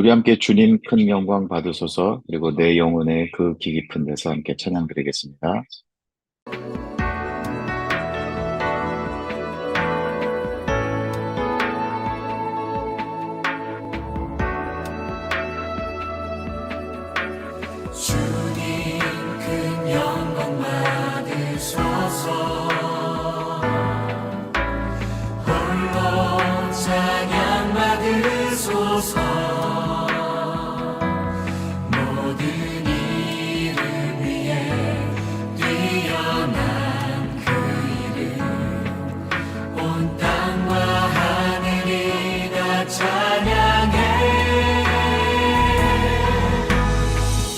우리 함께 주님 큰 영광 받으소서. 그리고 내 영혼의 그 깊은 데서 함께 찬양 드리겠습니다. 주님 큰 영광 받으소서. 홀로 찬양 받으소서. 모든 이름 위에 뛰어난 그 이름, 온 땅과 하늘이 다 찬양해.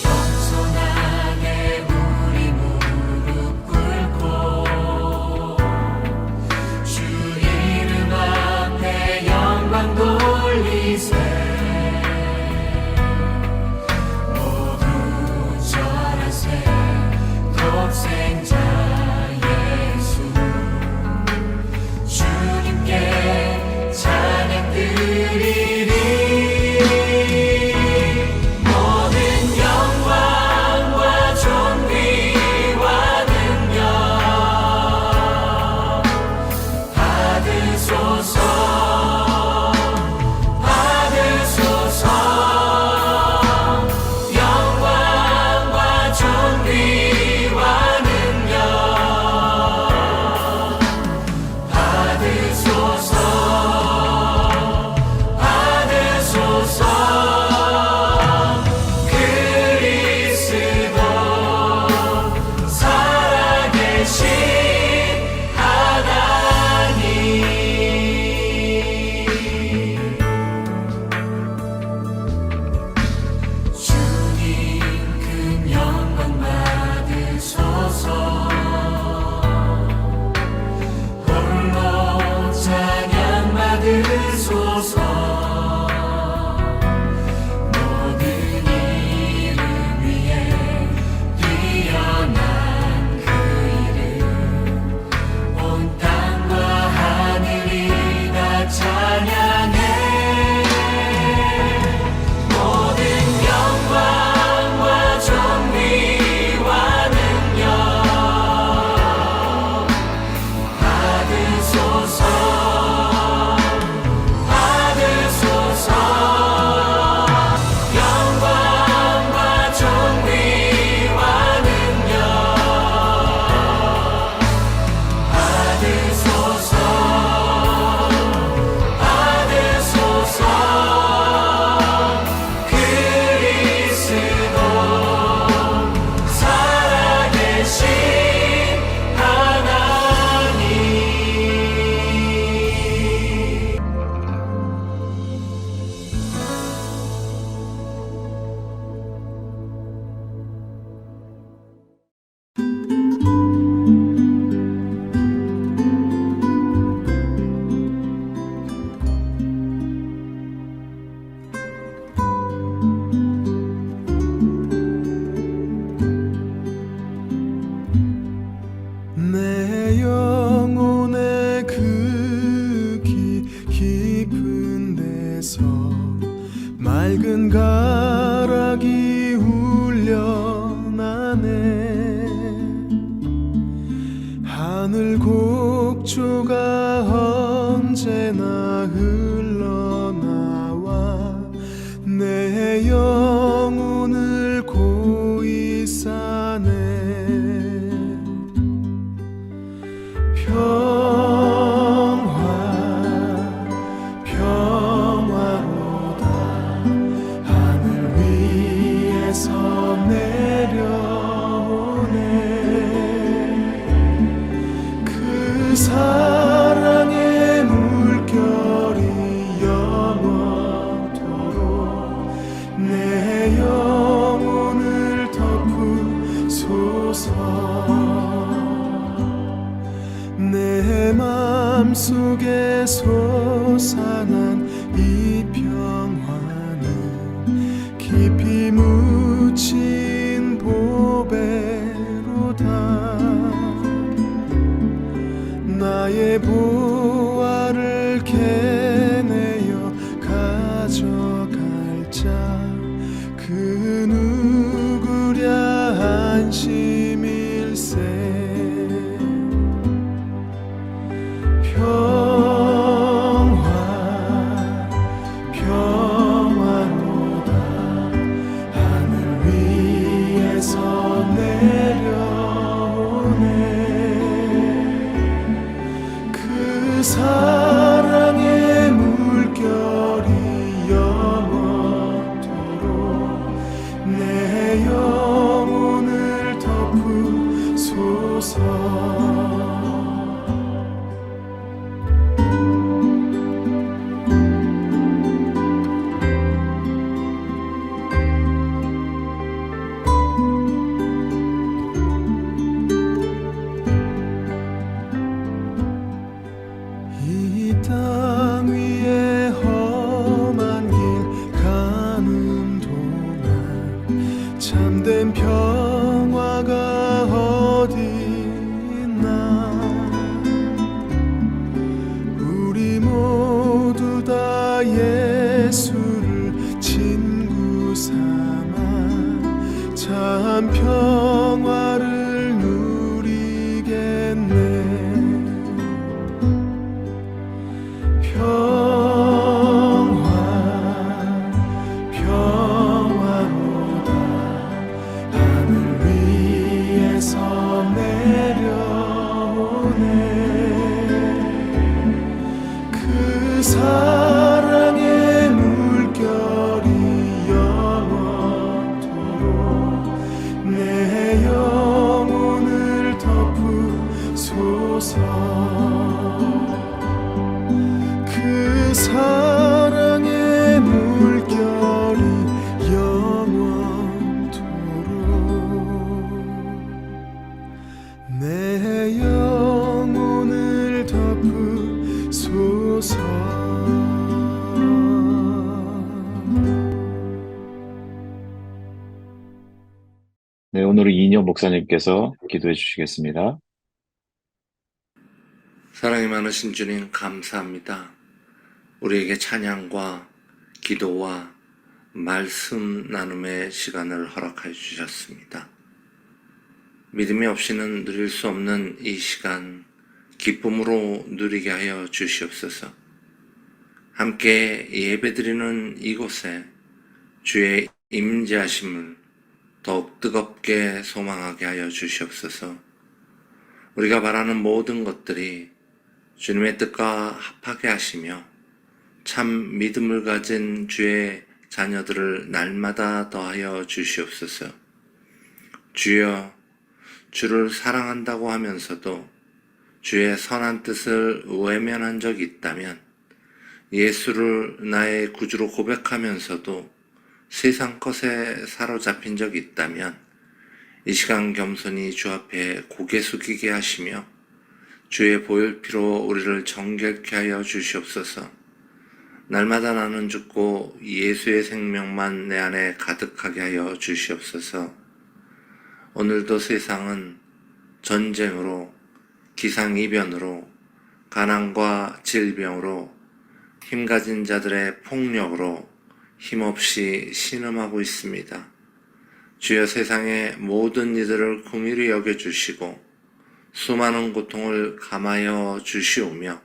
겸손하게 우리 무릎 꿇고 주 이름 앞에 영광 돌리세. 모두 절하세. 독생자 예수 주님께 찬양 드리리. 모든 영광과 존귀와 능력 받으소서. 받으소서. 영광과 존귀와 능력 받으소서. 받으소서. 그리스도 살아계신 하나님. 주님 큰 영광 받으소서. 홀로 찬양 받으소서. 모든 이름 위에 뛰어난 그 이름, 온 땅과 하늘이 다 찬양해. 모든 영광과 존귀와 능력 받으소서. 받으소서. 영광과 존귀와 능력 받으소서. 받으소서. 그리스도 살아계신 하나님. 내 영혼의 그 깊은 데서 맑은 가락이 울려나네. 하늘 곡조가 언제나 흘러나와 내 영혼을 고이 싸네. 평화로다. 하늘 위에서 내려오네. 그 사랑의 물결이 영원토록 내 영혼을 덮으소서. 내 맘속에 솟아난 이 평화는 깊이 묻힌 보배로다. 나의 보화를 캐내어 가져갈 자 위에서 내려오네. 그 사랑의 물결이 영원토록 내 영혼을 덮으소서. 이 땅 위에 험한 길 가는 동안 참된 평화가 어디 있나. 우리 모두 다 예수를 친구 삼아 참 평화를 누리겠네. 평화로다 하늘 위에서 내려오네. 그 사랑의 물결이 영원토록 내 영혼을 덮으소서. 그 사랑의 물결이 영원토록 내 영혼을 덮으소서. 네, 오늘은 이인영 목사님께서 기도해 주시겠습니다. 사랑이 많으신 주님 감사합니다. 우리에게 찬양과 기도와 말씀 나눔의 시간을 허락하여 주셨습니다. 믿음이 없이는 누릴 수 없는 이 시간 기쁨으로 누리게 하여 주시옵소서. 함께 예배드리는 이곳에 주의 임재하심을 더욱 뜨겁게 소망하게 하여 주시옵소서. 우리가 바라는 모든 것들이 주님의 뜻과 합하게 하시며 참 믿음을 가진 주의 자녀들을 날마다 더하여 주시옵소서. 주여, 주를 사랑한다고 하면서도 주의 선한 뜻을 외면한 적이 있다면, 예수를 나의 구주로 고백하면서도 세상 것에 사로잡힌 적이 있다면, 이 시간 겸손히 주 앞에 고개 숙이게 하시며 주의 보혈피로 우리를 정결케 하여 주시옵소서. 날마다 나는 죽고 예수의 생명만 내 안에 가득하게 하여 주시옵소서. 오늘도 세상은 전쟁으로, 기상이변으로, 가난과 질병으로, 힘가진 자들의 폭력으로 힘없이 신음하고 있습니다. 주여, 세상의 모든 이들을 긍휼히 여겨주시고 수많은 고통을 감하여 주시오며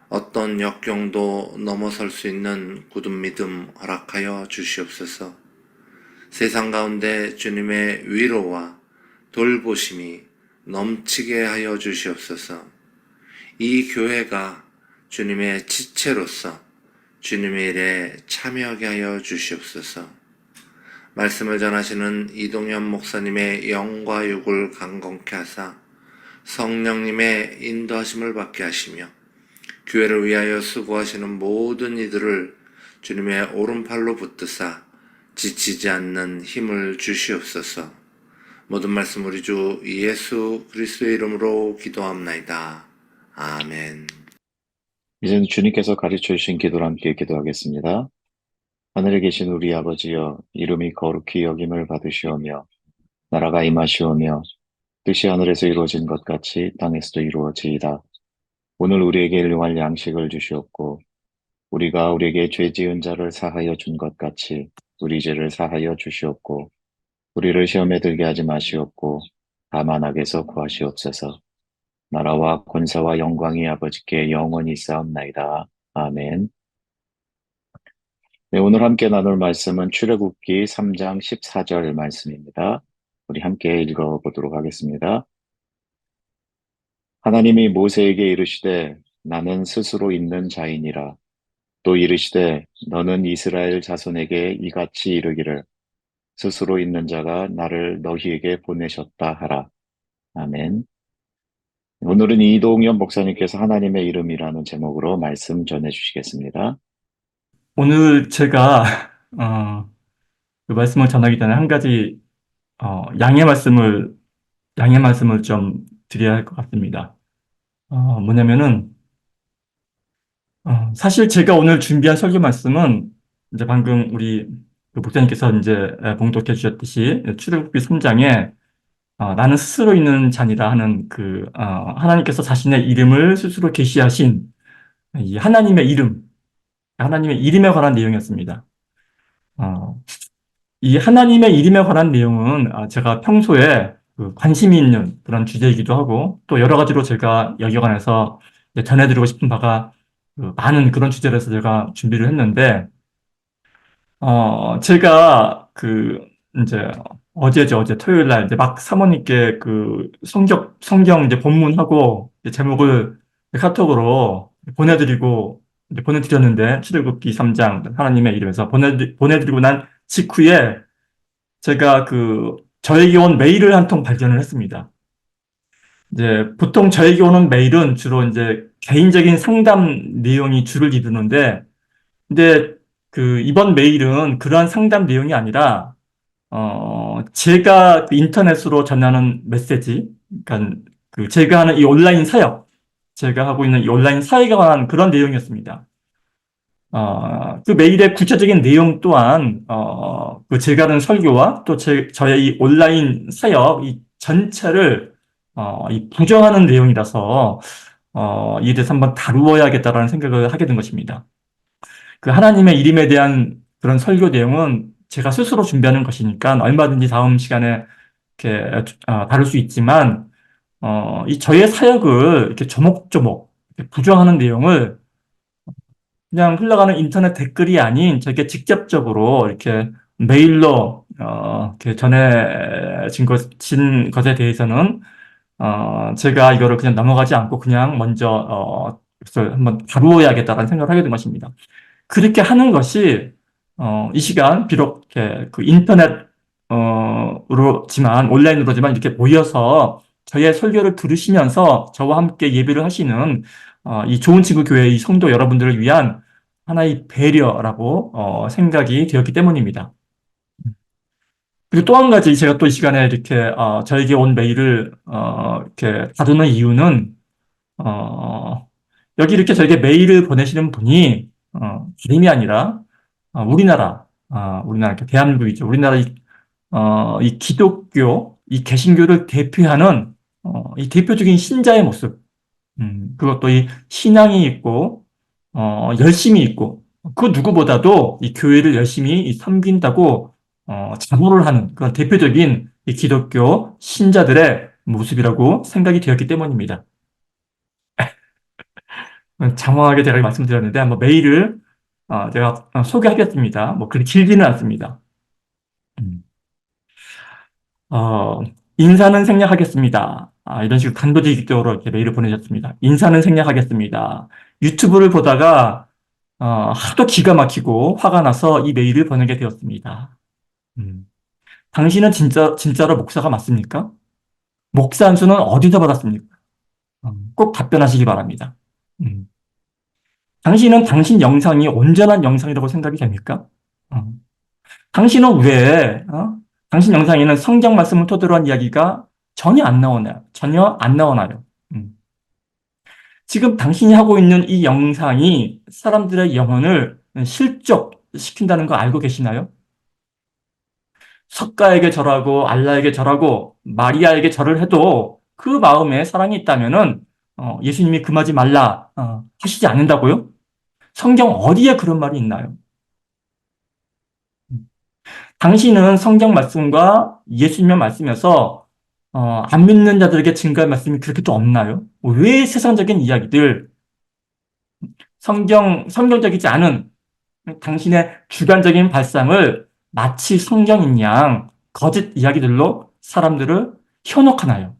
어떤 역경도 넘어설 수 있는 굳은 믿음 허락하여 주시옵소서. 세상 가운데 주님의 위로와 돌보심이 넘치게 하여 주시옵소서. 이 교회가 주님의 지체로서 주님의 일에 참여하게 하여 주시옵소서. 말씀을 전하시는 이동현 목사님의 영과 육을 강건케 하사 성령님의 인도하심을 받게 하시며 교회를 위하여 수고하시는 모든 이들을 주님의 오른팔로 붙드사 지치지 않는 힘을 주시옵소서. 모든 말씀 우리 주 예수 그리스도의 이름으로 기도합나이다. 아멘. 이제는 주님께서 가르쳐 주신 기도를 함께 기도하겠습니다. 하늘에 계신 우리 아버지여, 이름이 거룩히 여김을 받으시오며 나라가 임하시오며 뜻이 하늘에서 이루어진 것 같이 땅에서도 이루어지이다. 오늘 우리에게 일용할 양식을 주시옵고 우리가 우리에게 죄 지은 자를 사하여 준 것 같이 우리 죄를 사하여 주시옵고 우리를 시험에 들게 하지 마시옵고 다만 악에서 구하시옵소서. 나라와 권세와 영광이 아버지께 영원히 있사옵나이다. 아멘. 네, 오늘 함께 나눌 말씀은 출애굽기 3장 14절 말씀입니다. 우리 함께 읽어보도록 하겠습니다. 하나님이 모세에게 이르시되 나는 스스로 있는 자이니라. 또 이르시되 너는 이스라엘 자손에게 이같이 이르기를 스스로 있는 자가 나를 너희에게 보내셨다 하라. 아멘. 오늘은 이동현 목사님께서 하나님의 이름이라는 제목으로 말씀 전해 주시겠습니다. 오늘 제가 그 말씀을 전하기 전에 한 가지 양해 말씀을 좀 드려야 할 것 같습니다. 뭐냐면은 사실 제가 오늘 준비한 설교 말씀은 이제 방금 우리 그 목사님께서 이제 봉독해 주셨듯이 출애굽기 3장에 나는 스스로 있는 자니라 하는 그 하나님께서 자신의 이름을 스스로 계시하신 이 하나님의 이름에 관한 내용이었습니다. 이 하나님의 이름에 관한 내용은 제가 평소에 그 관심이 있는 그런 주제이기도 하고 또 여러 가지로 제가 여기관해서 전해드리고 싶은 바가 많은 그런 주제라서 제가 준비를 했는데 제가 이제 어제 토요일 날 이제 막 사모님께 그 성경 이제 본문하고 이제 제목을 카톡으로 보내드렸는데 출애굽기 3장 하나님의 이름에서 보내드리고 난 직후에 제가 저에게 온 메일을 한 통 발견을 했습니다. 이제 보통 저에게 오는 메일은 주로 이제 개인적인 상담 내용이 주를 이루는데, 근데 이번 메일은 그러한 상담 내용이 아니라, 제가 인터넷으로 전하는 메시지, 그러니까 제가 하는 이 온라인 사역, 제가 하고 있는 이 온라인 사역에 관한 그런 내용이었습니다. 그 메일의 구체적인 내용 또한, 제가 하는 설교와 또 저의 이 온라인 사역, 이 전체를, 부정하는 내용이라서, 이에 대해서 한번 다루어야겠다라는 생각을 하게 된 것입니다. 그 하나님의 이름에 대한 그런 설교 내용은 제가 스스로 준비하는 것이니까 얼마든지 다음 시간에 이렇게, 다룰 수 있지만, 이 저의 사역을 이렇게 조목조목 이렇게 부정하는 내용을 그냥 흘러가는 인터넷 댓글이 아닌 저게 직접적으로 이렇게 메일로 이렇게 전해진 것에 대해서는 제가 이거를 그냥 넘어가지 않고 그냥 먼저 그것을 한번 다루어야겠다라는 생각을 하게 된 것입니다. 그렇게 하는 것이 이 시간 비록 이렇게 그 인터넷으로지만 온라인으로지만 이렇게 모여서 저의 설교를 들으시면서 저와 함께 예배를 하시는 이 좋은 친구 교회 이 성도 여러분들을 위한 하나의 배려라고 생각이 되었기 때문입니다. 그리고 또 한 가지 제가 또 이 시간에 이렇게 저에게 온 메일을 이렇게 다루는 이유는 여기 이렇게 저에게 메일을 보내시는 분이 다름이 아니라 우리나라 대한민국이죠. 우리나라 이 기독교, 이 개신교를 대표하는 이 대표적인 신자의 모습, 그것도 이 신앙이 있고 열심히 있고 그 누구보다도 이 교회를 열심히 섬긴다고 자부를 하는 그런 대표적인 이 기독교 신자들의 모습이라고 생각이 되었기 때문입니다. 장황하게 제가 말씀드렸는데 한번 메일을 제가 소개하겠습니다. 뭐 그렇게 길지는 않습니다. 인사는 생략하겠습니다. 이런 식으로 단도직입적으로 이렇게 메일을 보내셨습니다. 인사는 생략하겠습니다. 유튜브를 보다가 하도 기가 막히고 화가 나서 이 메일을 보내게 되었습니다. 당신은 진짜로 목사가 맞습니까? 목사 안수는 어디서 받았습니까? 꼭 답변하시기 바랍니다. 당신은 당신 영상이 온전한 영상이라고 생각이 됩니까? 당신은 왜 당신 영상에는 성경 말씀을 토대로 한 이야기가 전혀 안 나오나요? 지금 당신이 하고 있는 이 영상이 사람들의 영혼을 실족시킨다는 거 알고 계시나요? 석가에게 절하고 알라에게 절하고 마리아에게 절을 해도 그 마음에 사랑이 있다면은 예수님이 금하지 말라 하시지 않는다고요? 성경 어디에 그런 말이 있나요? 당신은 성경 말씀과 예수님의 말씀에서 안 믿는 자들에게 증거할 말씀이 그렇게 또 없나요? 왜 세상적인 이야기들, 성경적이지 않은 당신의 주관적인 발상을 마치 성경인 양 거짓 이야기들로 사람들을 현혹하나요?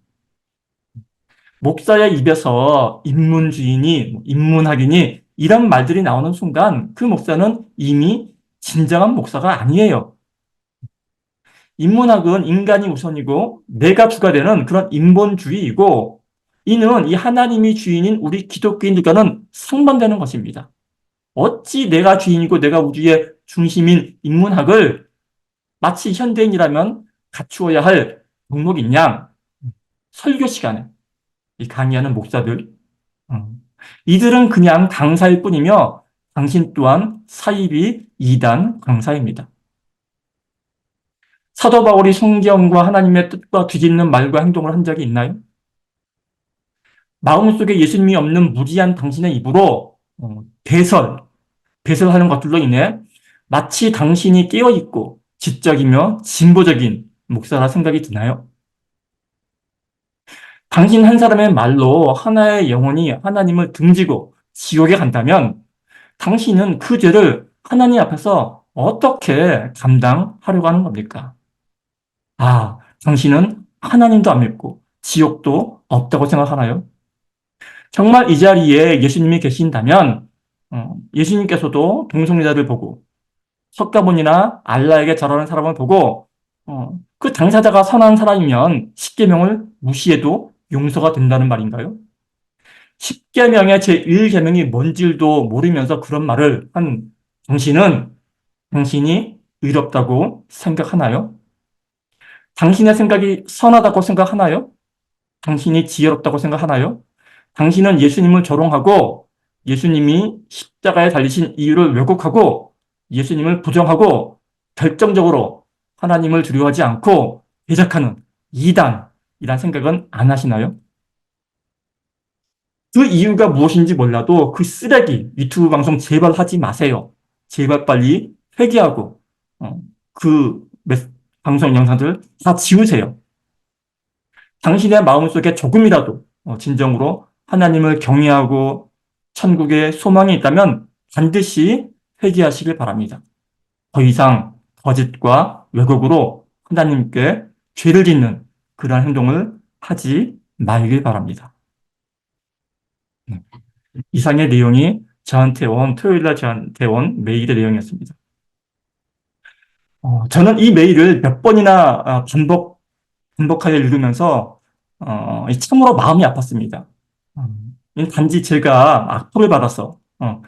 목사의 입에서 입문주의니, 입문학이니 이런 말들이 나오는 순간 그 목사는 이미 진정한 목사가 아니에요. 인문학은 인간이 우선이고 내가 주가 되는 그런 인본주의이고 이는 이 하나님이 주인인 우리 기독교인들과는 상반되는 것입니다. 어찌 내가 주인이고 내가 우주의 중심인 인문학을 마치 현대인이라면 갖추어야 할 목록인 양 설교 시간에 이 강의하는 목사들 이들은 그냥 강사일 뿐이며 당신 또한 사이비 이단 강사입니다. 사도 바울이 성경과 하나님의 뜻과 뒤집는 말과 행동을 한 적이 있나요? 마음속에 예수님이 없는 무지한 당신의 입으로 배설하는 것들로 인해 마치 당신이 깨어있고 지적이며 진보적인 목사라 생각이 드나요? 당신 한 사람의 말로 하나의 영혼이 하나님을 등지고 지옥에 간다면 당신은 그 죄를 하나님 앞에서 어떻게 감당하려고 하는 겁니까? 당신은 하나님도 안 믿고 지옥도 없다고 생각하나요? 정말 이 자리에 예수님이 계신다면 예수님께서도 동성애자를 보고 석가모니나 알라에게 절하는 사람을 보고 그 당사자가 선한 사람이면 십계명을 무시해도 용서가 된다는 말인가요? 십계명의 제1계명이 뭔지도 모르면서 그런 말을 한 당신이 의롭다고 생각하나요? 당신의 생각이 선하다고 생각하나요? 당신이 지혜롭다고 생각하나요? 당신은 예수님을 조롱하고 예수님이 십자가에 달리신 이유를 왜곡하고 예수님을 부정하고 결정적으로 하나님을 두려워하지 않고 대적하는 이단이란 생각은 안 하시나요? 그 이유가 무엇인지 몰라도 그 쓰레기 유튜브 방송 제발 하지 마세요. 제발 빨리 회개하고 그 방송 영상들 다 지우세요. 당신의 마음속에 조금이라도 진정으로 하나님을 경외하고 천국에 소망이 있다면 반드시 회개하시길 바랍니다. 더 이상 거짓과 왜곡으로 하나님께 죄를 짓는 그러한 행동을 하지 말길 바랍니다. 이상의 내용이 토요일날 저한테 온 메일의 내용이었습니다. 저는 이 메일을 몇 번이나 반복하여 읽으면서 참으로 마음이 아팠습니다. 단지 제가 악플을 받아서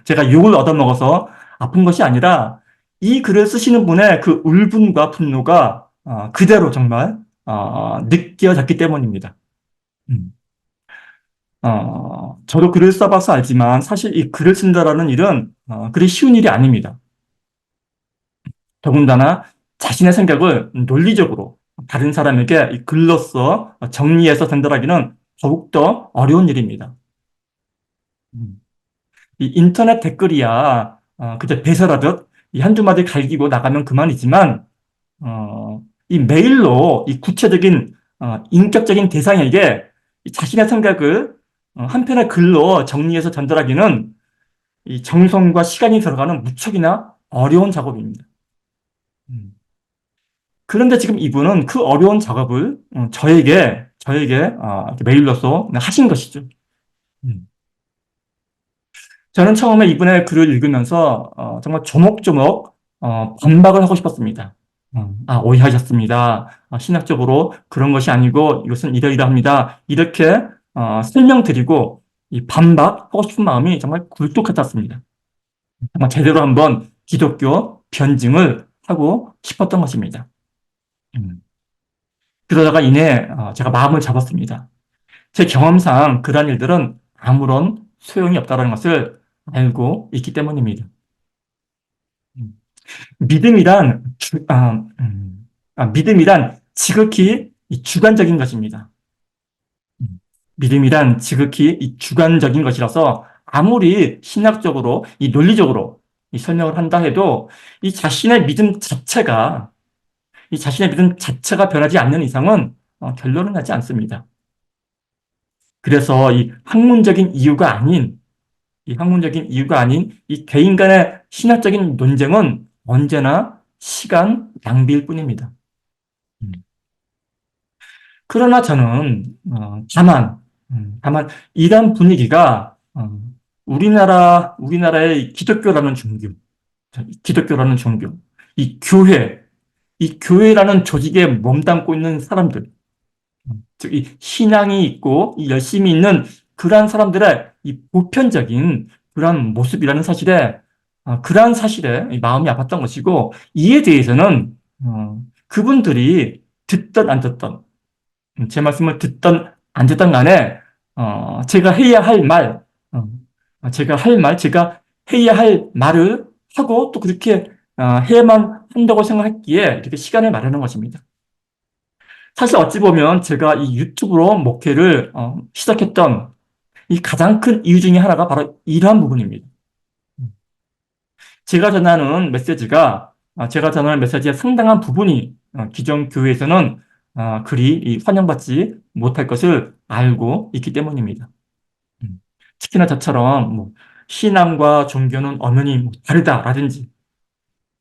제가 욕을 얻어먹어서 아픈 것이 아니라 이 글을 쓰시는 분의 그 울분과 분노가 그대로 정말 느껴졌기 때문입니다. 저도 글을 써봐서 알지만 사실 이 글을 쓴다라는 일은 그리 쉬운 일이 아닙니다. 더군다나 자신의 생각을 논리적으로 다른 사람에게 이 글로써 정리해서 전달하기는 더욱더 어려운 일입니다. 이 인터넷 댓글이야 그저 배설하듯 이 한두 마디 갈기고 나가면 그만이지만 이 메일로 이 구체적인 인격적인 대상에게 자신의 생각을 한 편의 글로 정리해서 전달하기는 이 정성과 시간이 들어가는 무척이나 어려운 작업입니다. 그런데 지금 이분은 그 어려운 작업을 저에게 메일로서 하신 것이죠. 저는 처음에 이분의 글을 읽으면서 정말 조목조목 반박을 하고 싶었습니다. 오해하셨습니다. 신학적으로 그런 것이 아니고 이것은 이러이러합니다. 이렇게 설명드리고 이 반박하고 싶은 마음이 정말 굴뚝 같았습니다. 정말 제대로 한번 기독교 변증을 하고 싶었던 것입니다. 그러다가 이내 제가 마음을 잡았습니다. 제 경험상 그러한 일들은 아무런 소용이 없다는 것을 알고 있기 때문입니다. 믿음이란 지극히 주관적인 것입니다. 믿음이란 지극히 주관적인 것이라서 아무리 신학적으로 논리적으로 설명을 한다 해도 이 자신의 믿음 자체가 변하지 않는 이상은 결론은 나지 않습니다. 그래서 이 학문적인 이유가 아닌 이 개인 간의 신학적인 논쟁은 언제나 시간 낭비일 뿐입니다. 그러나 저는 다만 이런 분위기가 우리나라의 기독교라는 종교, 이 교회라는 조직에 몸담고 있는 사람들, 즉, 이 신앙이 있고, 이 열심히 있는 그러한 사람들의 이 보편적인 그러한 모습이라는 그러한 사실에 이 마음이 아팠던 것이고, 이에 대해서는, 그분들이 듣던 안 듣던, 제 말씀을 듣던 안 듣던 간에, 제가 해야 할 말, 제가 해야 할 말을 하고 또 그렇게 해야만 한다고 생각했기에 이렇게 시간을 마련한 것입니다. 사실 어찌 보면 제가 이 유튜브로 목회를 시작했던 이 가장 큰 이유 중에 하나가 바로 이러한 부분입니다. 제가 전하는 메시지의 상당한 부분이 기존 교회에서는 그리 환영받지 못할 것을 알고 있기 때문입니다. 특히나 저처럼 뭐 신앙과 종교는 엄연히 뭐 다르다라든지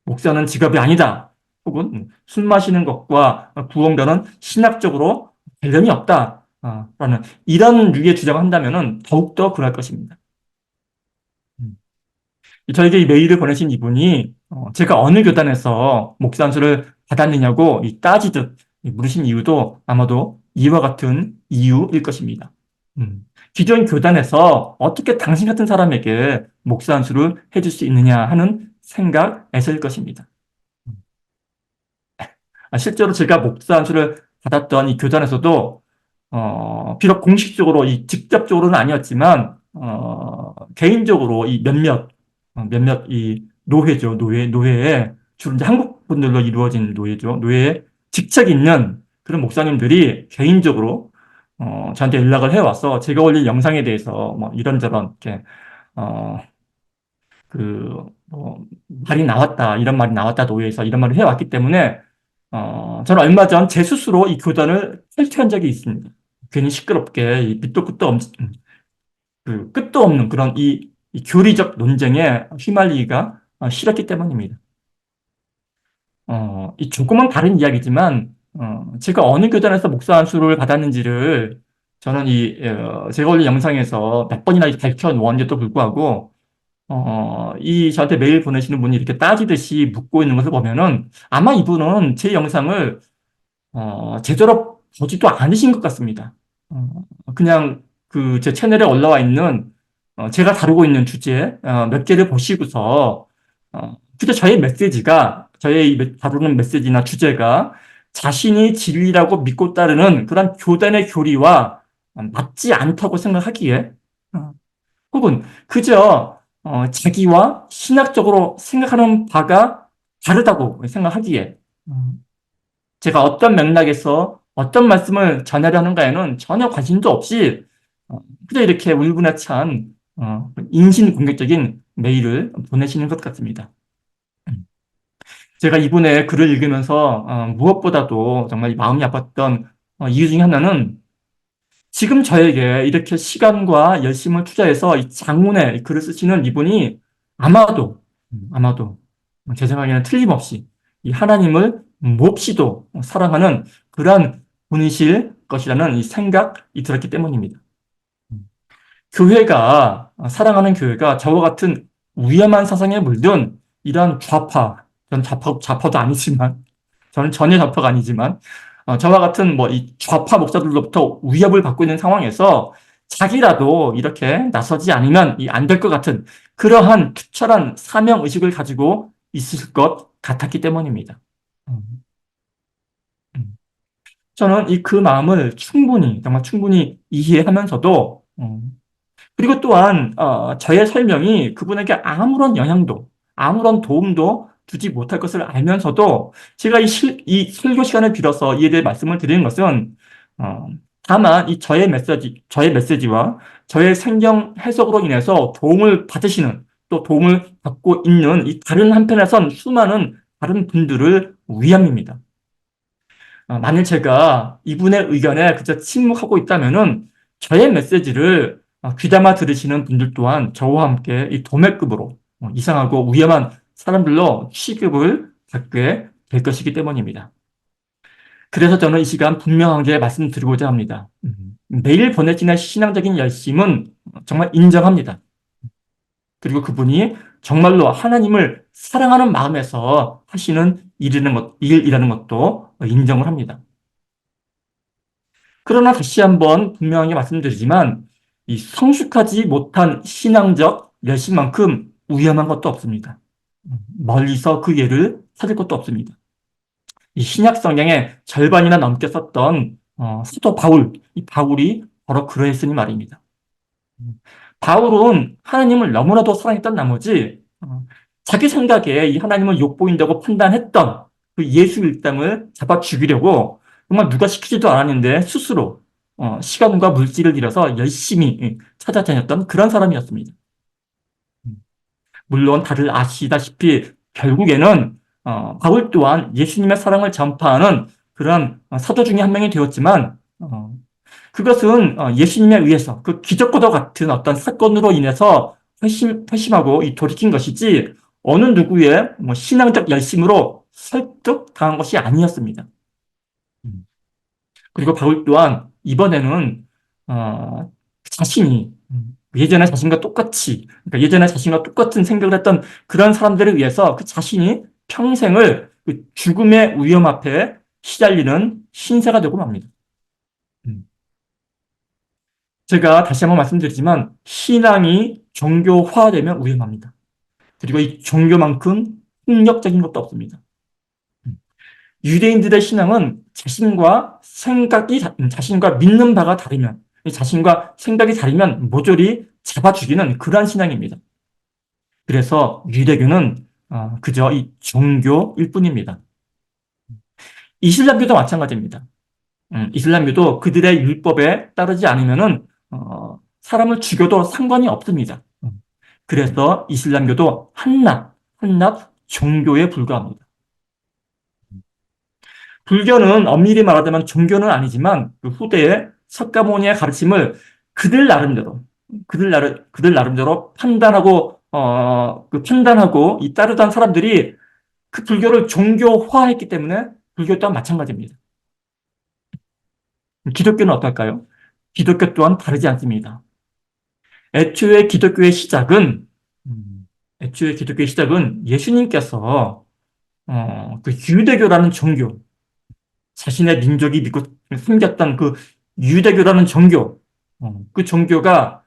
목사는 직업이 아니다. 혹은 술 마시는 것과 구원과는 신학적으로 관련이 없다. 라는 이런 류의 주장을 한다면 더욱더 그럴 것입니다. 저에게 이 메일을 보내신 이분이 제가 어느 교단에서 목사 안수를 받았느냐고 따지듯 물으신 이유도 아마도 이와 같은 이유일 것입니다. 기존 교단에서 어떻게 당신 같은 사람에게 목사 안수를 해줄 수 있느냐 하는 생각에서일 것입니다. 실제로 제가 목사 안수를 받았던 이 교단에서도 비록 공식적으로 직접적으로는 아니었지만 개인적으로 이 몇몇 이 노회에 주로 이제 한국 분들로 이루어진 노회죠. 노회에 직책 있는 그런 목사님들이 개인적으로 저한테 연락을 해와서 제가 올린 영상에 대해서 뭐 이런저런 이렇게 말이 나왔다, 이런 말이 나왔다, 노예에서 이런 말을 해왔기 때문에, 저는 얼마 전 제 스스로 이 교단을 탈퇴한 적이 있습니다. 괜히 시끄럽게, 밑도 끝도 없는 그런 이 교리적 논쟁에 휘말리기가 싫었기 때문입니다. 이 조금은 다른 이야기지만, 제가 어느 교단에서 목사 안수를 받았는지를 저는 제가 올린 영상에서 몇 번이나 밝혀놓았는데도 불구하고, 저한테 메일 보내시는 분이 이렇게 따지듯이 묻고 있는 것을 보면은 아마 이분은 제 영상을, 제대로 보지도 않으신 것 같습니다. 그냥 제 채널에 올라와 있는, 제가 다루고 있는 주제, 몇 개를 보시고서, 그저 저의 다루는 메시지나 주제가 자신이 진리라고 믿고 따르는 그런 교단의 교리와 맞지 않다고 생각하기에, 혹은 그저 자기와 신학적으로 생각하는 바가 다르다고 생각하기에 제가 어떤 맥락에서 어떤 말씀을 전하려 하는가에는 전혀 관심도 없이 그저 이렇게 울분에 찬 인신공격적인 메일을 보내시는 것 같습니다. 제가 이분의 글을 읽으면서 무엇보다도 정말 마음이 아팠던 이유 중에 하나는 지금 저에게 이렇게 시간과 열심을 투자해서 이 장문의 글을 쓰시는 이분이 아마도 제 생각에는 틀림없이 이 하나님을 몹시도 사랑하는 그러한 분이실 것이라는 이 생각이 들었기 때문입니다. 사랑하는 교회가 저와 같은 위험한 사상에 물든 이러한 저는 좌파도 아니지만, 저는 전혀 좌파가 아니지만, 저와 같은 이 좌파 목사들로부터 위협을 받고 있는 상황에서 자기라도 이렇게 나서지 않으면 안 될 것 같은 그러한 투철한 사명 의식을 가지고 있을 것 같았기 때문입니다. 저는 그 마음을 정말 충분히 이해하면서도, 그리고 또한 저의 설명이 그분에게 아무런 도움도 주지 못할 것을 알면서도 제가 이 설교 시간을 빌어서 이에 대해 말씀을 드리는 것은 다만 저의 메시지와 저의 성경 해석으로 인해서 도움을 받으시는, 또 도움을 받고 있는 이 다른 한편에선 수많은 다른 분들을 위함입니다. 만일 제가 이분의 의견에 그저 침묵하고 있다면은 저의 메시지를 귀담아 들으시는 분들 또한 저와 함께 이 도매급으로 이상하고 위험한 사람들로 취급을 받게 될 것이기 때문입니다. 그래서 저는 이 시간 분명하게 말씀드리고자 합니다. 매일 보내지는 신앙적인 열심은 정말 인정합니다. 그리고 그분이 정말로 하나님을 사랑하는 마음에서 하시는 일이라는 것도 인정을 합니다. 그러나 다시 한번 분명하게 말씀드리지만 이 성숙하지 못한 신앙적 열심만큼 위험한 것도 없습니다. 멀리서 그 예를 찾을 것도 없습니다. 이 신약 성경의 절반이나 넘게 썼던 사도 바울, 이 바울이 바로 그러했으니 말입니다. 바울은 하나님을 너무나도 사랑했던 나머지 자기 생각에 이 하나님을 욕보인다고 판단했던 그 예수 일당을 잡아 죽이려고 정말 누가 시키지도 않았는데 스스로 시간과 물질을 들여서 열심히 찾아다녔던 그런 사람이었습니다. 물론 다들 아시다시피 결국에는 바울 또한 예수님의 사랑을 전파하는 그런 사도 중에 한 명이 되었지만 그것은 예수님에 의해서 그 기적과도 같은 어떤 사건으로 인해서 회심하고 돌이킨 것이지 어느 누구의 신앙적 열심으로 설득당한 것이 아니었습니다. 그리고 바울 또한 이번에는 자신이 예전의 자신과 똑같이, 그러니까 예전의 자신과 똑같은 생각을 했던 그런 사람들을 위해서 그 자신이 평생을 그 죽음의 위험 앞에 시달리는 신세가 되고 맙니다. 제가 다시 한번 말씀드리지만 신앙이 종교화되면 위험합니다. 그리고 이 종교만큼 폭력적인 것도 없습니다. 유대인들의 신앙은 자신과 믿는 바가 다르면, 자신과 생각이 다르면 모조리 잡아 죽이는 그러한 신앙입니다. 그래서 유대교는 그저 이 종교일 뿐입니다. 이슬람교도 마찬가지입니다. 이슬람교도 그들의 율법에 따르지 않으면은 사람을 죽여도 상관이 없습니다. 그래서 이슬람교도 한낱 종교에 불과합니다. 불교는 엄밀히 말하자면 종교는 아니지만 그 후대의 석가모니의 가르침을 그들 나름대로 판단하고 따르던 사람들이 그 불교를 종교화했기 때문에 불교 또한 마찬가지입니다. 기독교는 어떨까요? 기독교 또한 다르지 않습니다. 애초에 기독교의 시작은 예수님께서 그 유대교라는 종교, 자신의 민족이 믿고 숨겼던 그 유대교라는 종교, 그 종교가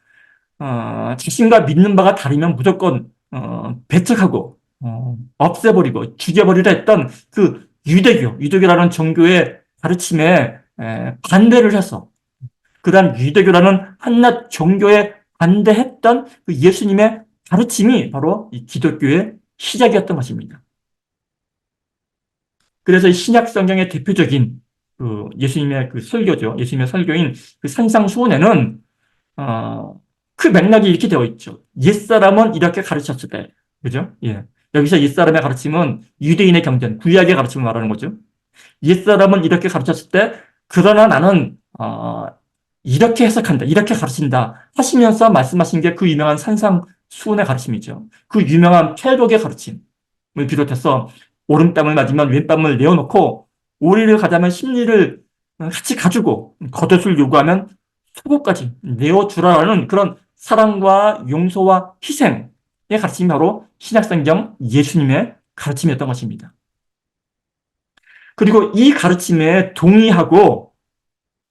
자신과 믿는 바가 다르면 무조건 배척하고 없애버리고 죽여버리려 했던 그 유대교라는 종교의 가르침에 반대를 해서 그러한 유대교라는 한낱 종교에 반대했던 그 예수님의 가르침이 바로 이 기독교의 시작이었던 것입니다. 그래서 이 신약 성경의 대표적인 그 예수님의 그 설교죠. 예수님의 설교인 그 산상수훈에는 그 맥락이 이렇게 되어 있죠. 옛사람은 이렇게 가르쳤을 때, 그죠? 예. 여기서 옛사람의 가르침은 유대인의 경전, 구약의 가르침을 말하는 거죠. 옛사람은 이렇게 가르쳤을 때, 그러나 나는 이렇게 해석한다, 이렇게 가르친다 하시면서 말씀하신 게 그 유명한 산상수훈의 가르침이죠. 그 유명한 패록의 가르침을 비롯해서 오른뺨을 맞으면 왼뺨을 내어놓고 오리를 가자면 심리를 같이 가지고 겉옷을 요구하면 속옷까지 내어주라라는 그런 사랑과 용서와 희생의 가르침이 바로 신약성경 예수님의 가르침이었던 것입니다. 그리고 이 가르침에 동의하고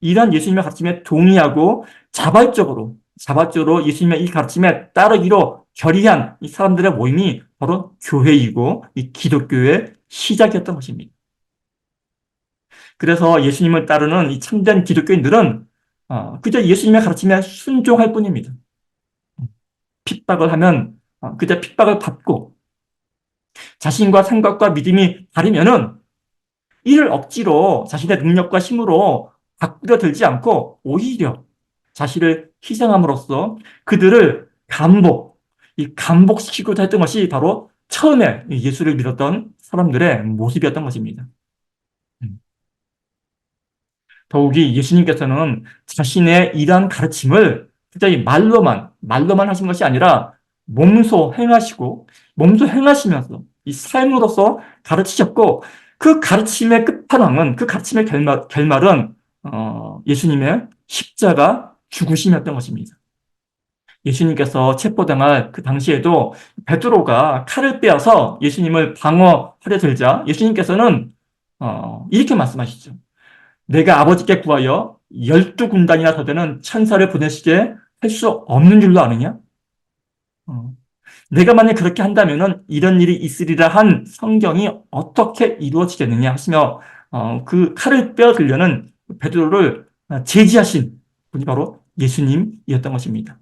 이러한 예수님의 가르침에 동의하고 자발적으로 예수님의 이 가르침에 따르기로 결의한 이 사람들의 모임이 바로 교회이고 이 기독교의 시작이었던 것입니다. 그래서 예수님을 따르는 이 참된 기독교인들은 그저 예수님의 가르침에 순종할 뿐입니다. 핍박을 하면 그저 핍박을 받고 자신과 생각과 믿음이 다르면은 이를 억지로 자신의 능력과 힘으로 바꾸려들지 않고 오히려 자신을 희생함으로써 그들을 감복시키고자 했던 것이 바로 처음에 예수를 믿었던 사람들의 모습이었던 것입니다. 더욱이 예수님께서는 자신의 이러한 가르침을 굉장히 말로만 하신 것이 아니라 몸소 행하시면서 이 삶으로서 가르치셨고 그 가르침의 끝판왕은, 그 가르침의 결말은 예수님의 십자가 죽으심이었던 것입니다. 예수님께서 체포당할 그 당시에도 베드로가 칼을 빼앗아 예수님을 방어하려 들자 예수님께서는 이렇게 말씀하시죠. 내가 아버지께 구하여 12군단이나 더 되는 천사를 보내시게 할 수 없는 줄로 아느냐? 내가 만약 그렇게 한다면은 이런 일이 있으리라 한 성경이 어떻게 이루어지겠느냐 하시며 그 칼을 빼앗으려는 베드로를 제지하신 분이 바로 예수님이었던 것입니다.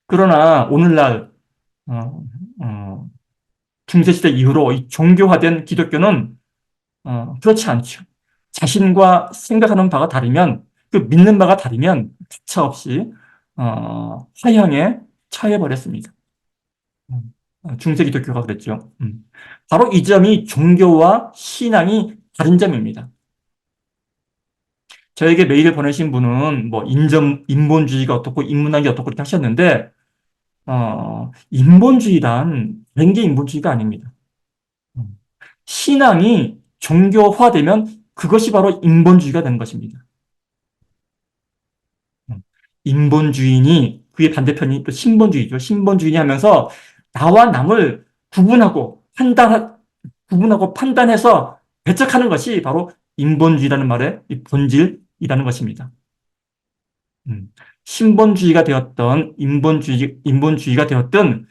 그러나 오늘날 중세시대 이후로 이 종교화된 기독교는 그렇지 않죠. 자신과 생각하는 바가 다르면, 그 믿는 바가 다르면 가차없이 화형에 처해버렸습니다. 중세 기독교가 그랬죠. 바로 이 점이 종교와 신앙이 다른 점입니다. 저에게 메일을 보내신 분은 뭐 인본주의가 어떻고 인문학이 어떻고 그렇게 하셨는데 인본주의란 다른 게 인본주의가 아닙니다. 신앙이 종교화되면 그것이 바로 인본주의가 되는 것입니다. 인본주의니 그의 반대편이 또 신본주의죠. 신본주의니 하면서 나와 남을 구분하고 판단해서 배척하는 것이 바로 인본주의라는 말의 본질이라는 것입니다. 신본주의가 되었던 인본주의가 되었던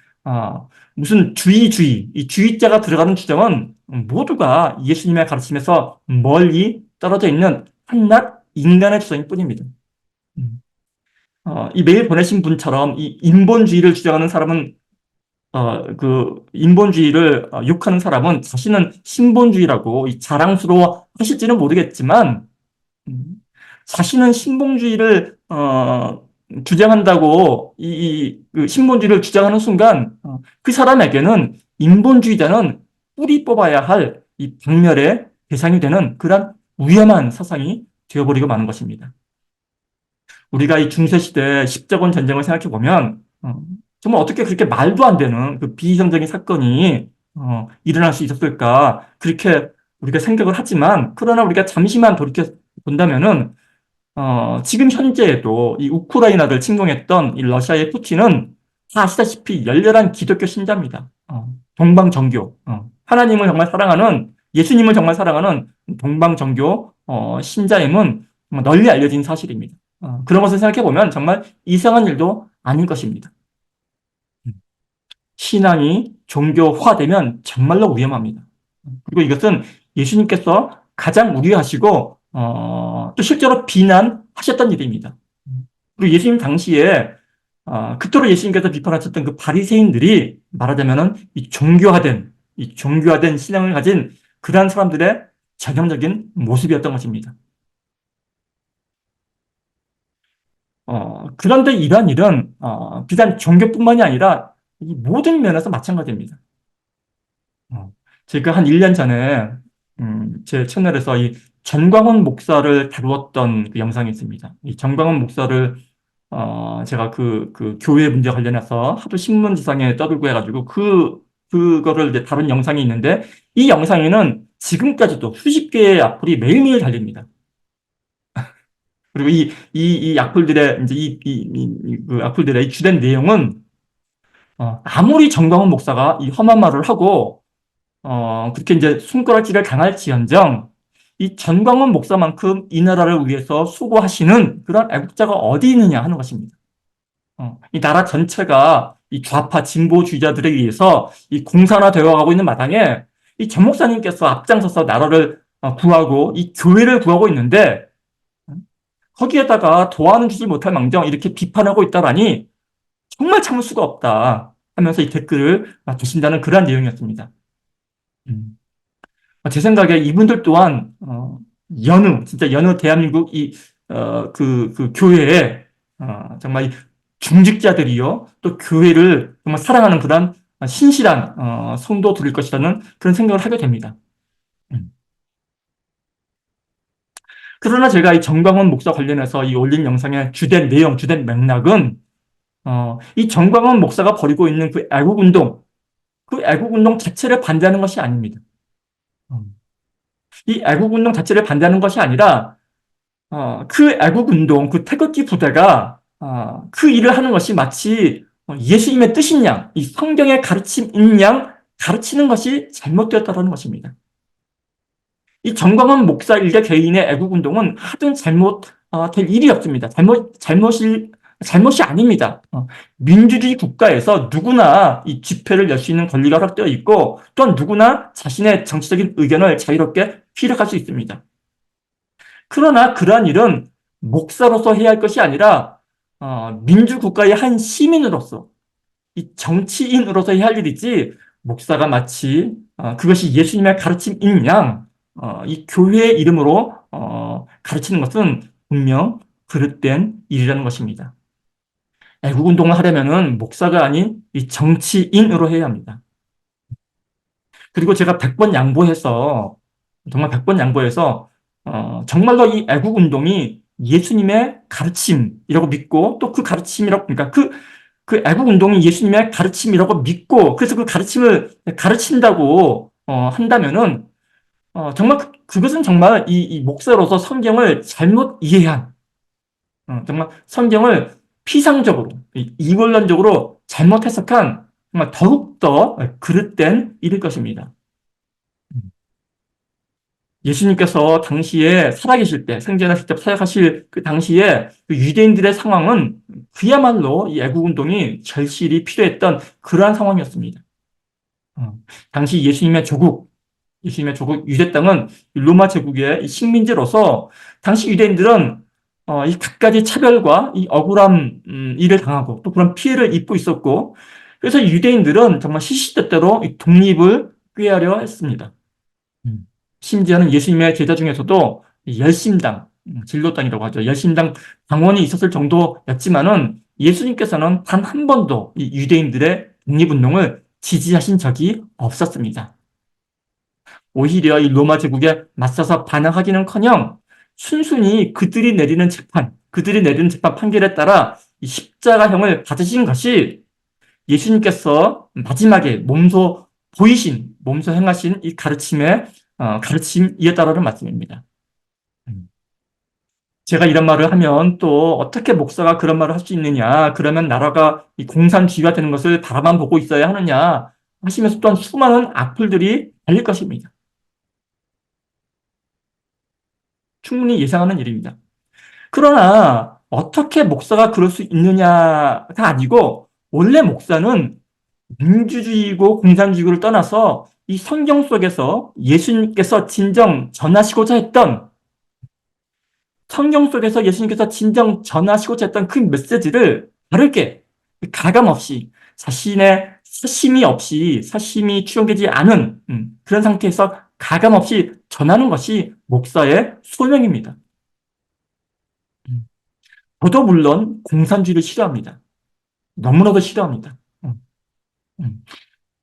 무슨 이 주의자가 들어가는 주장은 모두가 예수님의 가르침에서 멀리 떨어져 있는 한낱 인간의 주장일 뿐입니다. 이 메일 보내신 분처럼 이 인본주의를 주장하는 사람은 그 인본주의를 욕하는 사람은 자신은 신본주의라고 자랑스러워 하실지는 모르겠지만 자신은 신본주의를 주장한다고 그 신본주의를 주장하는 순간 그 사람에게는 인본주의자는 뿌리 뽑아야 할 이 박멸의 대상이 되는 그런 위험한 사상이 되어버리고 마는 것입니다. 우리가 이 중세시대 십자군 전쟁을 생각해 보면 정말 어떻게 그렇게 말도 안 되는 그 비이성적인 사건이 일어날 수 있었을까 그렇게 우리가 생각을 하지만 그러나 우리가 잠시만 돌이켜 본다면은 지금 현재에도 이 우크라이나를 침공했던 이 러시아의 푸틴은 다 아시다시피 열렬한 기독교 신자입니다. 동방정교, 하나님을 정말 사랑하는, 예수님을 정말 사랑하는 동방정교 신자임은 정말 널리 알려진 사실입니다. 그런 것을 생각해 보면 정말 이상한 일도 아닌 것입니다. 신앙이 종교화되면 정말로 위험합니다. 그리고 이것은 예수님께서 가장 우려하시고 또 실제로 비난하셨던 일입니다. 그리고 예수님 당시에 그토록 예수님께서 비판하셨던 그 바리새인들이 말하자면은 이 종교화된 신앙을 가진 그러한 사람들의 전형적인 모습이었던 것입니다. 그런데 이러한 일은 비단 종교뿐만이 아니라 이 모든 면에서 마찬가지입니다. 제가 한 1년 전에 제 채널에서 이 전광훈 목사를 다루었던 그 영상이 있습니다. 이 전광훈 목사를 제가 그 교회 문제 관련해서 하도 신문지상에 떠들고 해가지고 그거를 이제 다룬 영상이 있는데 이 영상에는 지금까지도 수십 개의 악플이 매일매일 달립니다. 그리고 이 악플들의 이제 그 악플들의 주된 내용은 아무리 전광훈 목사가 이 험한 말을 하고 그렇게 이제 손가락질을 당할지언정 이 전광훈 목사만큼 이 나라를 위해서 수고하시는 그런 애국자가 어디 있느냐 하는 것입니다. 이 나라 전체가 이 좌파 진보주의자들에 의해서 이 공산화되어 가고 있는 마당에 이 전 목사님께서 앞장서서 나라를 구하고 이 교회를 구하고 있는데 거기에다가 도와는 주지 못할 망정 이렇게 비판하고 있다라니 정말 참을 수가 없다 하면서 이 댓글을 주신다는 그러한 내용이었습니다. 제 생각에 이분들 또한 진짜 여느 대한민국 그 교회에 정말 중직자들이요 또 교회를 정말 사랑하는 그런 신실한 성도들일 것이라는 그런 생각을 하게 됩니다. 그러나 제가 이 정광훈 목사 관련해서 이 올린 영상의 주된 내용, 주된 맥락은 이 정광훈 목사가 벌이고 있는 그 애국운동 자체를 반대하는 것이 아닙니다. 이 애국운동 자체를 반대하는 것이 아니라 그 애국운동, 그 태극기 부대가 그 일을 하는 것이 마치 예수님의 뜻인 양, 이 성경의 가르침인 양 가르치는 것이 잘못되었다는 것입니다. 이 정광훈 목사 일가 개인의 애국운동은 하등 잘못될 일이 없습니다. 잘못이 아닙니다. 민주주의 국가에서 누구나 이 집회를 열 수 있는 권리가 허락되어 있고 또한 누구나 자신의 정치적인 의견을 자유롭게 피력할 수 있습니다. 그러나 그러한 일은 목사로서 해야 할 것이 아니라 민주국가의 한 시민으로서 이 정치인으로서 해야 할 일이지 목사가 마치 그것이 예수님의 가르침인 양 이 교회의 이름으로 가르치는 것은 분명 그릇된 일이라는 것입니다. 애국운동을 하려면은 목사가 아닌 이 정치인으로 해야 합니다. 그리고 제가 100번 양보해서 정말 100번 양보해서 정말로 이 애국운동이 예수님의 가르침이라고 믿고 또 그 가르침이라고 그러니까 그 애국운동이 예수님의 가르침이라고 믿고 그래서 그 가르침을 가르친다고 한다면은 정말 그것은 정말 이 목사로서 성경을 잘못 이해한 정말 성경을 피상적으로 이원론적으로 잘못 해석한 정말 더욱더 그릇된 일일 것입니다. 예수님께서 당시에 살아계실 때 생전에 직접 사역하실 그 당시에 그 유대인들의 상황은 그야말로 이 애국운동이 절실히 필요했던 그러한 상황이었습니다. 당시 예수님의 조국 유대 땅은 로마 제국의 식민지로서 당시 유대인들은 이 갖가지 차별과 이 억울한 일을 당하고 또 그런 피해를 입고 있었고 그래서 유대인들은 정말 시시때때로 이 독립을 꾀하려 했습니다. 심지어는 예수님의 제자 중에서도 열심당, 진로당이라고 하죠. 열심당 당원이 있었을 정도였지만은 예수님께서는 단 한 번도 이 유대인들의 독립운동을 지지하신 적이 없었습니다. 오히려 이 로마 제국에 맞서서 반항하기는커녕 순순히 그들이 내리는 재판 판결에 따라 이 십자가형을 받으신 것이 예수님께서 마지막에 몸소 행하신 이 가르침이었다라는 말씀입니다. 제가 이런 말을 하면 또 어떻게 목사가 그런 말을 할 수 있느냐, 그러면 나라가 이 공산주의가 되는 것을 바라만 보고 있어야 하느냐 하시면서 또한 수많은 악플들이 달릴 것입니다. 충분히 예상하는 일입니다. 그러나 어떻게 목사가 그럴 수 있느냐가 아니고 원래 목사는 민주주의고 공산주의를 떠나서 이 성경 속에서 예수님께서 진정 전하시고자 했던 그 메시지를 바르게 가감 없이 자신의 사심이 투영되지 않은 그런 상태에서 가감 없이 전하는 것이 목사의 소명입니다. 저도 물론 공산주의를 싫어합니다. 너무나도 싫어합니다.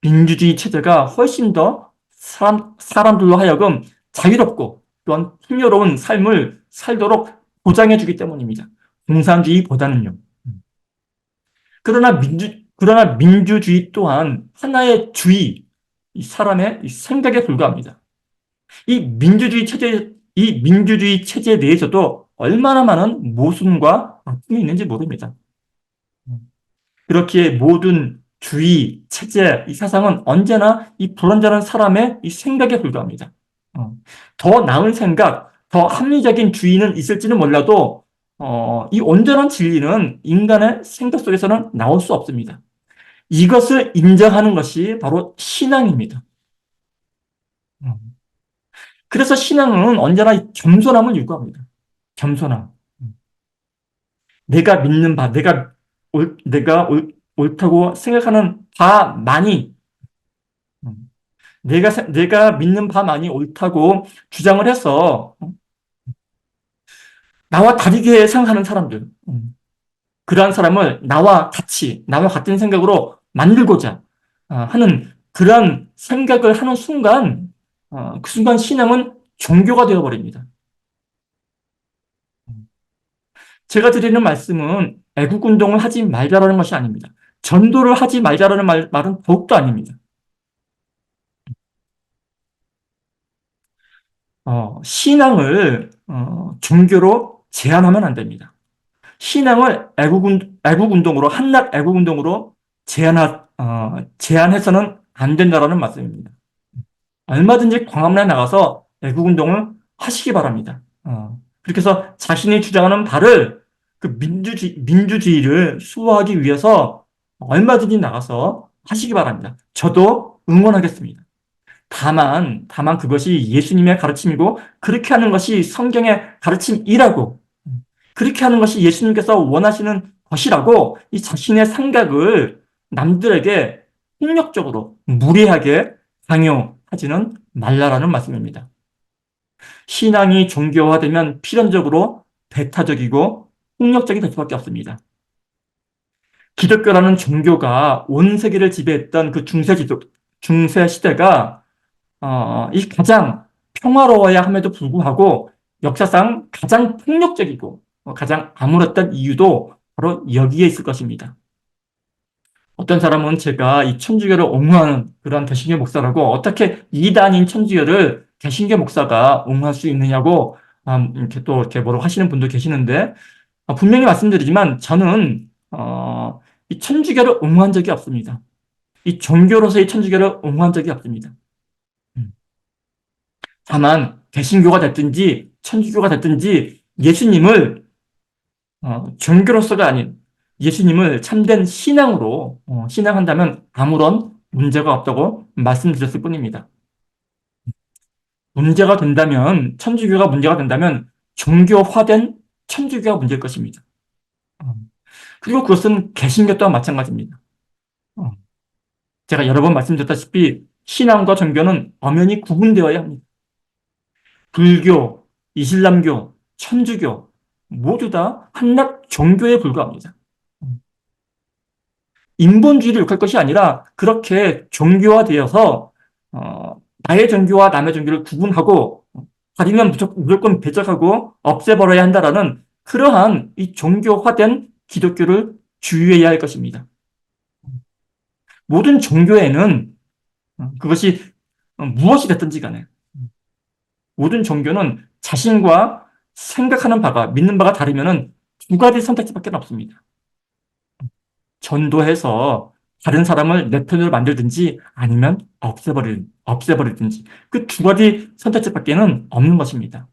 민주주의 체제가 훨씬 더 사람들로 하여금 자유롭고 또한 풍요로운 삶을 살도록 보장해주기 때문입니다. 공산주의보다는요. 그러나 민주주의 또한 하나의 주의, 이 사람의 생각에 불과합니다. 이 민주주의 체제 내에서도 얼마나 많은 모순과 아픔이 있는지 모릅니다. 그렇기에 모든 주의, 체제, 이 사상은 언제나 이 불완전한 사람의 이 생각에 불과합니다. 더 나은 생각, 더 합리적인 주의는 있을지는 몰라도 이 온전한 진리는 인간의 생각 속에서는 나올 수 없습니다. 이것을 인정하는 것이 바로 신앙입니다. 그래서 신앙은 언제나 겸손함을 요구합니다. 겸손함. 내가 믿는 바, 내가 옳다고 생각하는 바만이 내가 믿는 바만이 옳다고 주장을 해서 나와 다르게 생각하는 사람들, 그러한 사람을 나와 같은 생각으로 만들고자 하는 그러한 생각을 하는 순간 그 순간 신앙은 종교가 되어버립니다. 제가 드리는 말씀은 애국운동을 하지 말자라는 것이 아닙니다. 전도를 하지 말자라는 말은 더욱도 아닙니다. 신앙을 종교로 제한하면 안 됩니다. 신앙을 애국운동으로, 한낱 애국운동으로 제한해서는 안 된다라는 말씀입니다. 얼마든지 광화문에 나가서 애국운동을 하시기 바랍니다. 그렇게 해서 자신이 주장하는 바를 그 민주주의를 수호하기 위해서 얼마든지 나가서 하시기 바랍니다. 저도 응원하겠습니다. 다만 그것이 예수님의 가르침이고 그렇게 하는 것이 성경의 가르침이라고, 그렇게 하는 것이 예수님께서 원하시는 것이라고 이 자신의 생각을 남들에게 폭력적으로 무리하게 강요하지는 말라라는 말씀입니다. 신앙이 종교화되면 필연적으로 배타적이고 폭력적이 될 수밖에 없습니다. 기독교라는 종교가 온 세계를 지배했던 그 중세 시대가 이 가장 평화로워야 함에도 불구하고 역사상 가장 폭력적이고 가장 암울했던 이유도 바로 여기에 있을 것입니다. 어떤 사람은 제가 이 천주교를 옹호하는 그런 개신교 목사라고, 어떻게 이단인 천주교를 개신교 목사가 옹호할 수 있느냐고 이렇게 또 이렇게 뭐라고 하시는 분도 계시는데, 분명히 말씀드리지만 저는 이 천주교를 옹호한 적이 없습니다. 이 종교로서의 천주교를 옹호한 적이 없습니다. 다만 개신교가 됐든지 천주교가 됐든지 예수님을 종교로서가 아닌 예수님을 참된 신앙으로 신앙한다면 아무런 문제가 없다고 말씀드렸을 뿐입니다. 문제가 된다면, 천주교가 문제가 된다면 종교화된 천주교가 문제일 것입니다. 그리고 그것은 개신교 또한 마찬가지입니다. 제가 여러 번 말씀드렸다시피 신앙과 종교는 엄연히 구분되어야 합니다. 불교, 이슬람교, 천주교 모두 다 한낱 종교에 불과합니다. 인본주의를 욕할 것이 아니라 그렇게 종교화되어서 나의 종교와 남의 종교를 구분하고 가리면 무조건 배척하고 없애버려야 한다라는 그러한 이 종교화된 기독교를 주의해야 할 것입니다. 모든 종교에는 그것이 무엇이 됐든지 간에 모든 종교는 자신과 생각하는 바가, 믿는 바가 다르면은 두 가지 선택지밖에 없습니다. 전도해서 다른 사람을 내 편으로 만들든지 아니면 없애버리든지, 그 두 가지 선택지밖에는 없는 것입니다.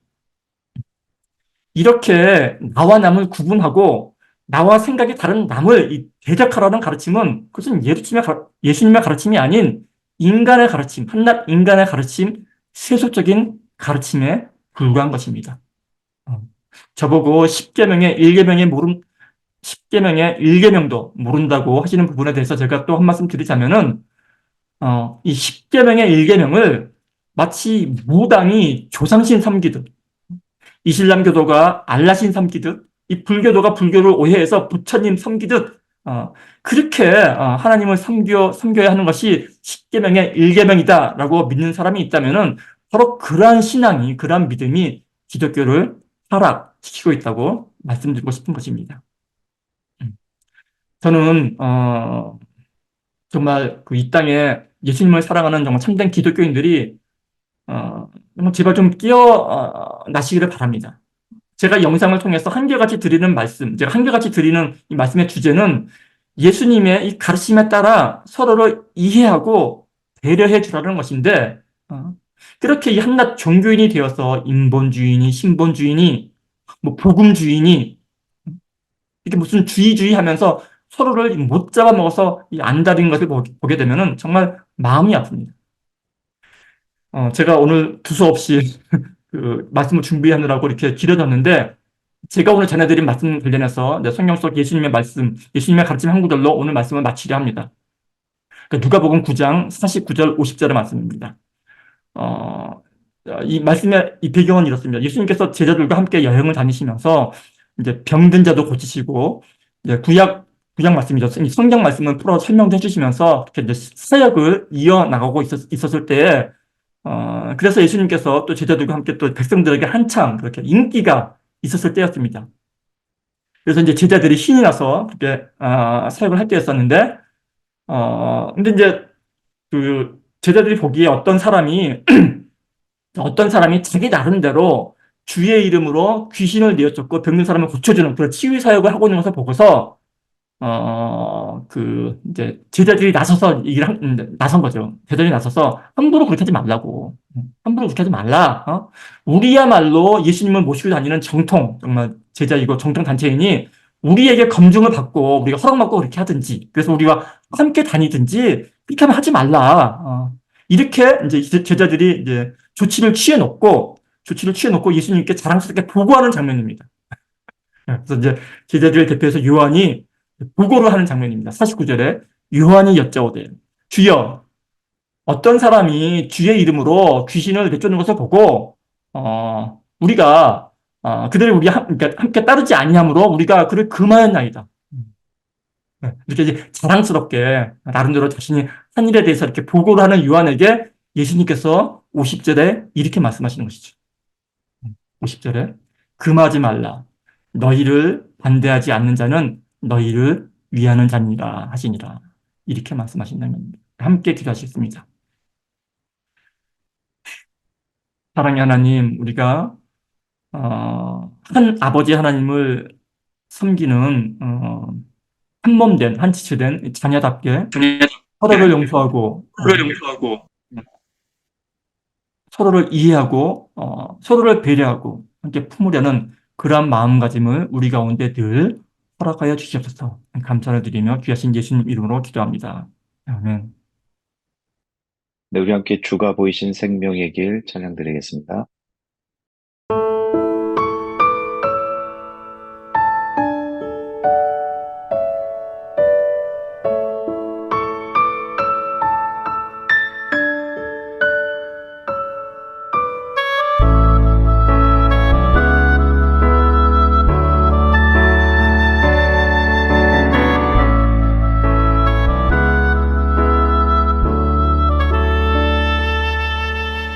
이렇게 나와 남을 구분하고 나와 생각이 다른 남을 대적하라는 가르침은 그것은 예수님의 가르침이 아닌 인간의 가르침, 한낱 인간의 가르침, 세속적인 가르침에 불과한 것입니다. 저보고 10계명의 1계명도 모른다고 하시는 부분에 대해서 제가 또 한 말씀 드리자면은, 이 10계명의 1계명을 마치 무당이 조상신 섬기듯, 이슬람교도가 알라신 섬기듯, 이 불교도가 불교를 오해해서 부처님 섬기듯, 그렇게 하나님을 섬겨야 하는 것이 10계명의 1계명이다라고 믿는 사람이 있다면은 바로 그러한 신앙이, 그러한 믿음이 기독교를 타락시키고 있다고 말씀드리고 싶은 것입니다. 저는 정말 이 땅에 예수님을 사랑하는 정말 참된 기독교인들이 정말 제발 좀 깨어나시기를 바랍니다. 제가 영상을 통해서 한결같이 드리는 말씀, 제가 한결같이 드리는 이 말씀의 주제는 예수님의 이 가르침에 따라 서로를 이해하고 배려해 주라는 것인데, 그렇게 이 한낱 종교인이 되어서 인본주의니 신본주의니 뭐 복음주의니 이렇게 무슨 주의 하면서 서로를 못 잡아먹어서 이 안달인 것을 보게 되면은 정말 마음이 아픕니다. 제가 오늘 두서없이 그 말씀을 준비하느라고 이렇게 길어졌는데, 제가 오늘 전해드린 말씀 관련해서 성경 속 예수님의 말씀, 예수님의 가르침 한 구절로 오늘 말씀을 마치려 합니다. 누가복음 9장 49절 50절의 말씀입니다. 이 말씀의 이 배경은 이렇습니다. 예수님께서 제자들과 함께 여행을 다니시면서 이제 병든 자도 고치시고, 이제 구약 말씀이죠. 성경 말씀을 풀어 설명도 해주시면서 이렇게 이제 사역을 이어나가고 있었을 때에, 그래서 예수님께서 또 제자들과 함께 또 백성들에게 한참 그렇게 인기가 있었을 때였습니다. 그래서 이제 제자들이 신이 나서 그렇게 사역을 할 때였었는데, 근데 이제 그 제자들이 보기에 어떤 사람이 어떤 사람이 자기 나름대로 주의 이름으로 귀신을 내어쫓고 병든 사람을 고쳐주는 그런 치유 사역을 하고 있는 것을 보고서 이제 제자들이 나서서 나선 거죠. 제자들이 나서서 함부로 그렇게 하지 말라고. 함부로 그렇게 하지 말라. 우리야말로 예수님을 모시고 다니는 정통, 정말 제자이고 정통 단체이니 우리에게 검증을 받고 우리가 허락받고 그렇게 하든지, 그래서 우리가 함께 다니든지 그렇게 하면 하지 말라. 이렇게 이제 제자들이 이제 조치를 취해놓고 예수님께 자랑스럽게 보고하는 장면입니다. 그래서 이제 제자들을 대표해서 요한이 보고를 하는 장면입니다. 49절에 요한이 여짜오되 주여, 어떤 사람이 주의 이름으로 귀신을 내쫓는 것을 보고 우리가 그들을 그러니까 함께 따르지 아니하므로 우리가 그를 금하였나이다. 이렇게 이제 자랑스럽게 나름대로 자신이 한 일에 대해서 이렇게 보고를 하는 요한에게 예수님께서 50절에 이렇게 말씀하시는 것이죠. 50절에 금하지 말라. 너희를 반대하지 않는 자는 너희를 위하는 자니라 하시니라. 이렇게 말씀하신다면 함께 기도하시겠습니다. 사랑의 하나님, 우리가 한 아버지 하나님을 섬기는 한 몸된, 한 지체된 자녀답게 서로를 용서하고 서로를 이해하고 서로를 배려하고 함께 품으려는 그러한 마음가짐을 우리 가운데 늘 허락하여 주시옵소서. 감사를 드리며 귀하신 예수님 이름으로 기도합니다. 아멘. 네, 우리 함께 주가 보이신 생명의 길 찬양 드리겠습니다.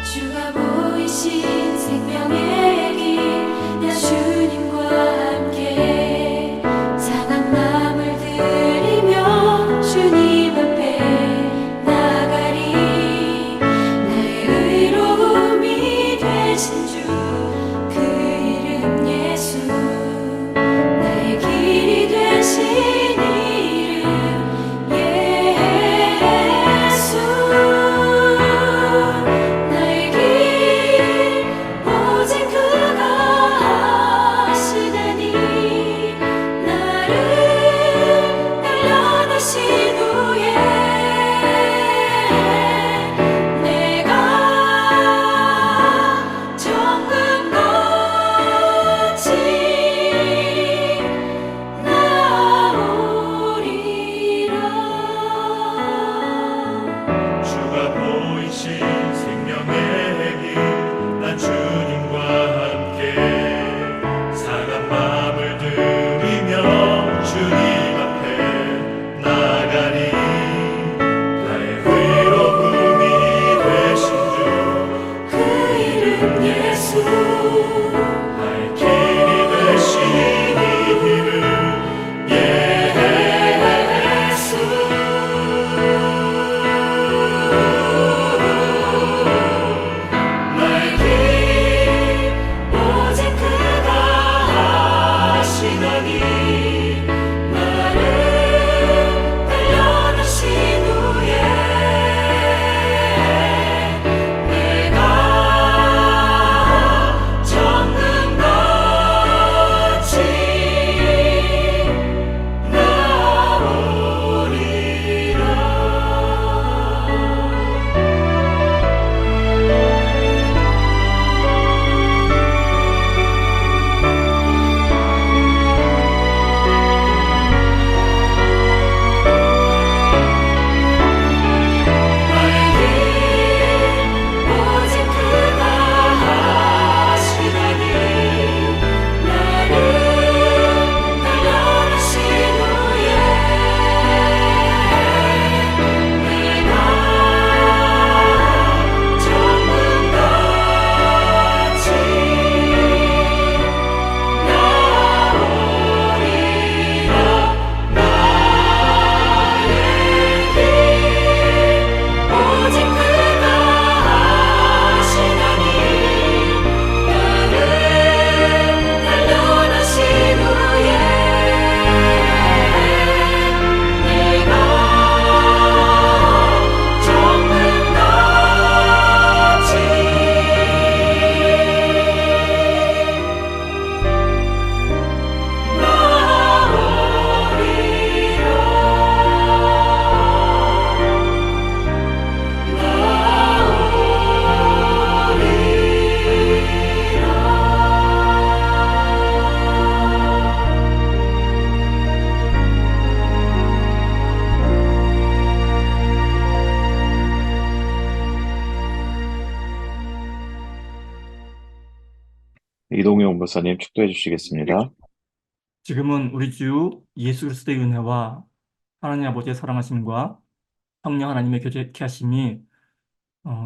주가 보이시 목사님 축도해 주시겠습니다. 지금은 우리 주 예수 그리스도의 은혜와 하나님 아버지의 사랑하심과 성령 하나님의 교제케 하심이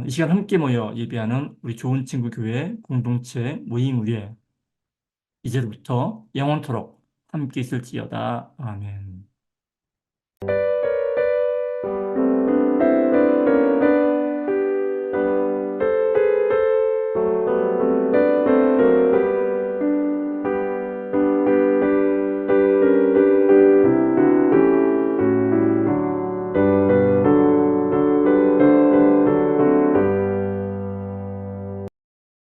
이 시간 함께 모여 예배하는 우리 좋은 친구 교회 공동체 모임 위에 이제부터 영원토록 함께 있을지어다. 아멘.